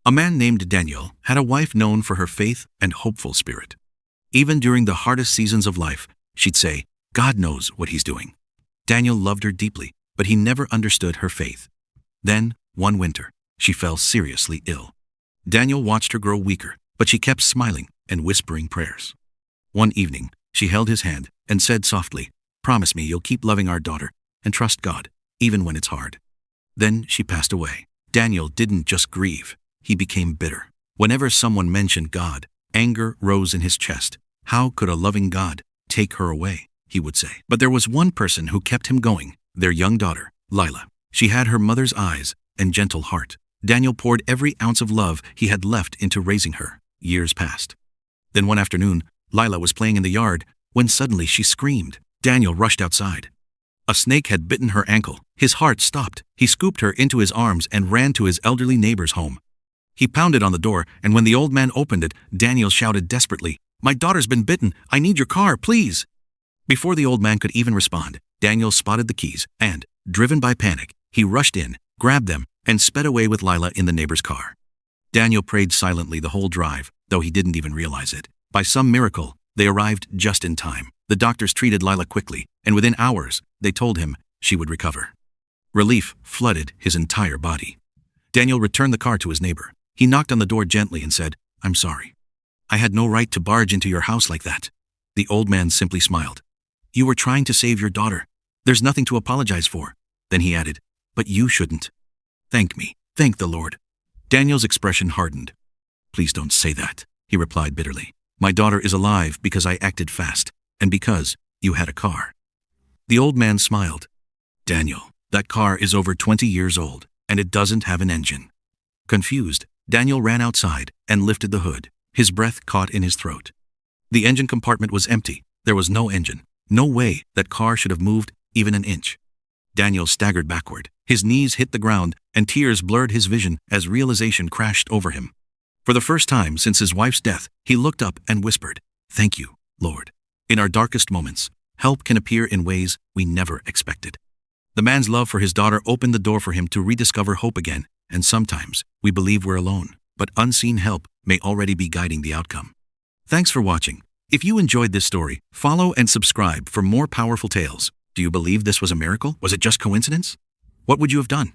A man named Daniel had a wife known for her faith and hopeful spirit. Even during the hardest seasons of life, she'd say, "God knows what he's doing." Daniel loved her deeply, but he never understood her faith. Then, one winter, she fell seriously ill. Daniel watched her grow weaker, but she kept smiling and whispering prayers. One evening, she held his hand and said softly, "Promise me you'll keep loving our daughter and trust God, even when it's hard." Then she passed away. Daniel didn't just grieve, he became bitter. Whenever someone mentioned God, anger rose in his chest. How could a loving God take her away, he would say. But there was one person who kept him going, their young daughter, Lila. She had her mother's eyes and gentle heart. Daniel poured every ounce of love he had left into raising her. Years passed. Then one afternoon, Lila was playing in the yard when suddenly she screamed. Daniel rushed outside. A snake had bitten her ankle. His heart stopped. He scooped her into his arms and ran to his elderly neighbor's home. He pounded on the door, and when the old man opened it, Daniel shouted desperately, "My daughter's been bitten. I need your car, please." Before the old man could even respond, Daniel spotted the keys and, driven by panic, he rushed in, grabbed them, and sped away with Lila in the neighbor's car. Daniel prayed silently the whole drive, though he didn't even realize it. By some miracle, they arrived just in time. The doctors treated Lila quickly, and within hours, they told him she would recover. Relief flooded his entire body. Daniel returned the car to his neighbor. He knocked on the door gently and said, "I'm sorry. I had no right to barge into your house like that." The old man simply smiled. "You were trying to save your daughter. There's nothing to apologize for." Then he added, "But you shouldn't. Thank me. Thank the Lord." Daniel's expression hardened. "Please don't say that," he replied bitterly. "My daughter is alive because I acted fast, and because you had a car." The old man smiled. "Daniel, that car is over 20 years old, and it doesn't have an engine." Confused, Daniel ran outside and lifted the hood. His breath caught in his throat. The engine compartment was empty. There was no engine. No way that car should have moved even an inch. Daniel staggered backward. His knees hit the ground, and tears blurred his vision as realization crashed over him. For the first time since his wife's death, he looked up and whispered, "Thank you, Lord." In our darkest moments, help can appear in ways we never expected. The man's love for his daughter opened the door for him to rediscover hope again, and sometimes we believe we're alone, but unseen help may already be guiding the outcome. Thanks for watching. If you enjoyed this story, follow and subscribe for more powerful tales. Do you believe this was a miracle? Was it just coincidence? What would you have done?